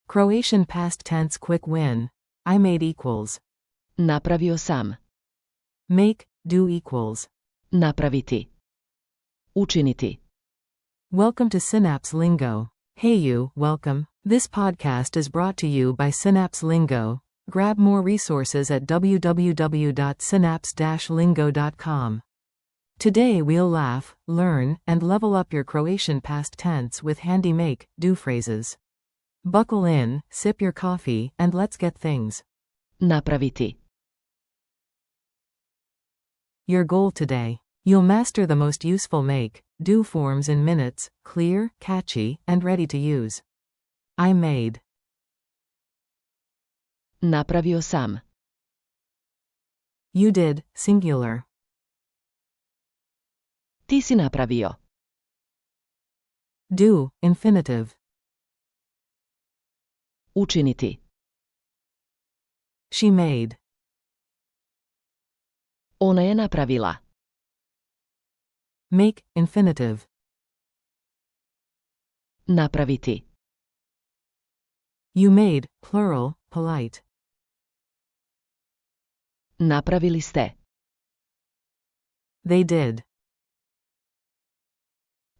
Croatian past tense quick win. I made equals. Napravio sam. Make, do equals. Napraviti. Učiniti. Welcome to Synapse Lingo. Hey you, welcome. This podcast is brought to you by Synapse Lingo. Grab more resources at www.synapse-lingo.com. Today we'll laugh, learn, and level up your Croatian past tense with handy make, do phrases. Buckle in, sip your coffee, and let's get things. Napraviti. Your goal today. You'll master the most useful make, do forms in minutes, clear, catchy, and ready to use. I made. Napravio sam. You did, singular. Ti si napravio. Do, infinitive. Učiniti. She made. Ona je napravila. Make, infinitive. Napraviti. You made, plural, polite. Napravili ste. They did.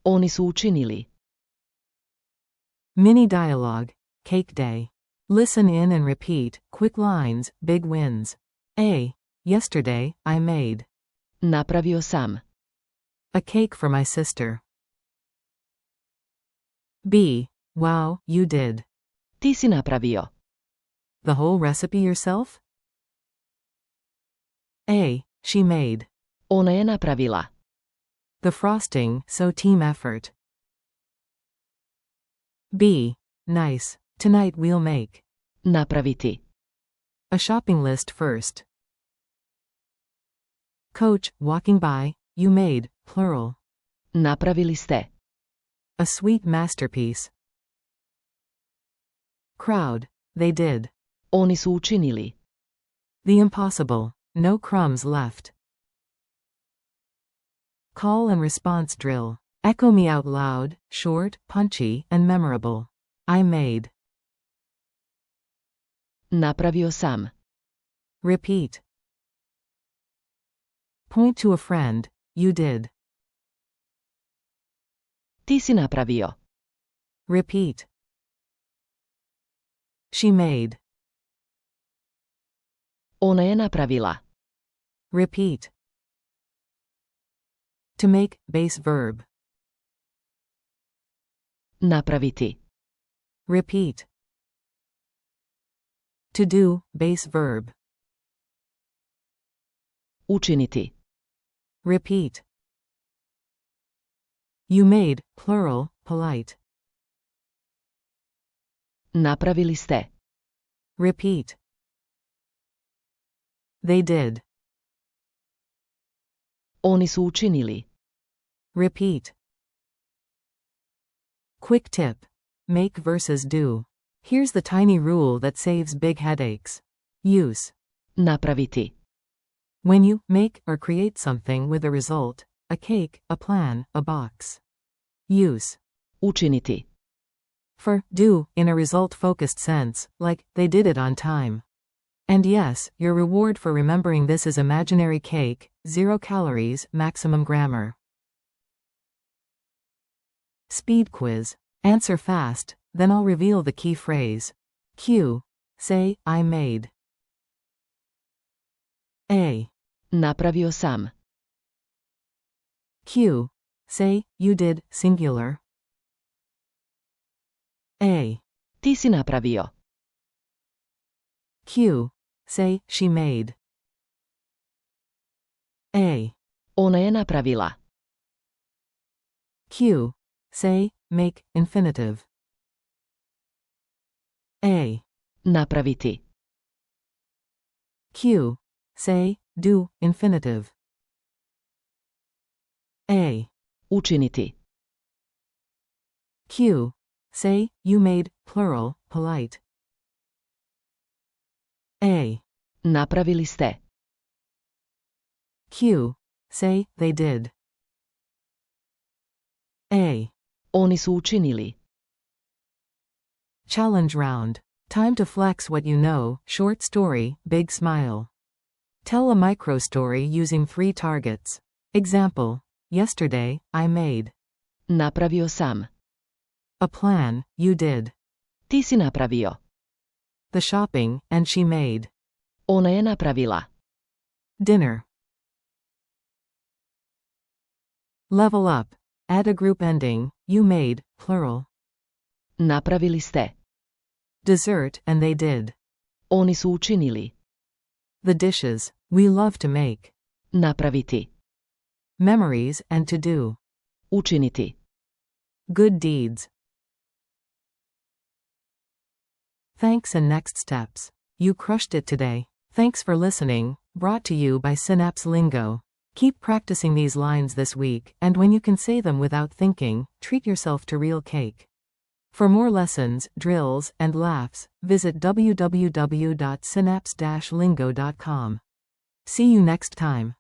Oni su učinili. Mini dialogue, cake day. Listen in and repeat, quick lines, big wins. A. Yesterday, I made Napravio sam. a cake for my sister. B. Wow, you did. Ti si napravio. The whole recipe yourself? A. She made Ona je napravila. the frosting, so team effort. B. Nice. Tonight we'll make Napraviti. a shopping list first. Coach, walking by, you made, plural, Napravili ste. a sweet masterpiece. Crowd, they did Oni su učinili. the impossible, no crumbs left. Call and response drill. Echo me out loud, short, punchy, and memorable. I made. Napravio sam. Repeat. Point to a friend, you did. Ti si napravio. Repeat. She made. Ona je napravila. Repeat. To make, base verb. Napraviti. Repeat. To do, base verb. Učiniti. Repeat. You made, plural, polite. Napravili ste. Repeat. They did. Oni su učinili. Repeat. Quick tip. Make versus do. Here's the tiny rule that saves big headaches. Use. Napraviti. When you make or create something with a result, a cake, a plan, a box. Use. Učiniti. For do in a result-focused sense, like they did it on time. And yes, your reward for remembering this is imaginary cake, 0 calories, maximum grammar. Speed quiz. Answer fast, then I'll reveal the key phrase. Q. Say, I made. A. Napravio sam. Q. Say, you did, singular. A. Ti si napravio. Q. Say, she made. A. Ona je napravila. Q. Say, make, infinitive. A. Napraviti. Q. Say, do, infinitive. A. Učiniti. Q. Say, you made, plural, polite. A. Napravili ste. Q. Say, they did. A. Oni su učinili. Challenge round. Time to flex what you know, short story, big smile. Tell a micro story using 3 targets. Example. Yesterday, I made. Napravio sam. A plan, you did. Ti si napravio. The shopping, and she made. Ona je napravila. Dinner. Level up. Add a group ending, you made, plural. Napravili ste. Dessert, and they did. Oni su učinili. The dishes, we love to make. Napraviti. Memories, and to do. Učiniti. Good deeds. Thanks and next steps. You crushed it today. Thanks for listening, brought to you by Synapse Lingo. Keep practicing these lines this week, and when you can say them without thinking, treat yourself to real cake. For more lessons, drills, and laughs, visit www.synapse-lingo.com. See you next time.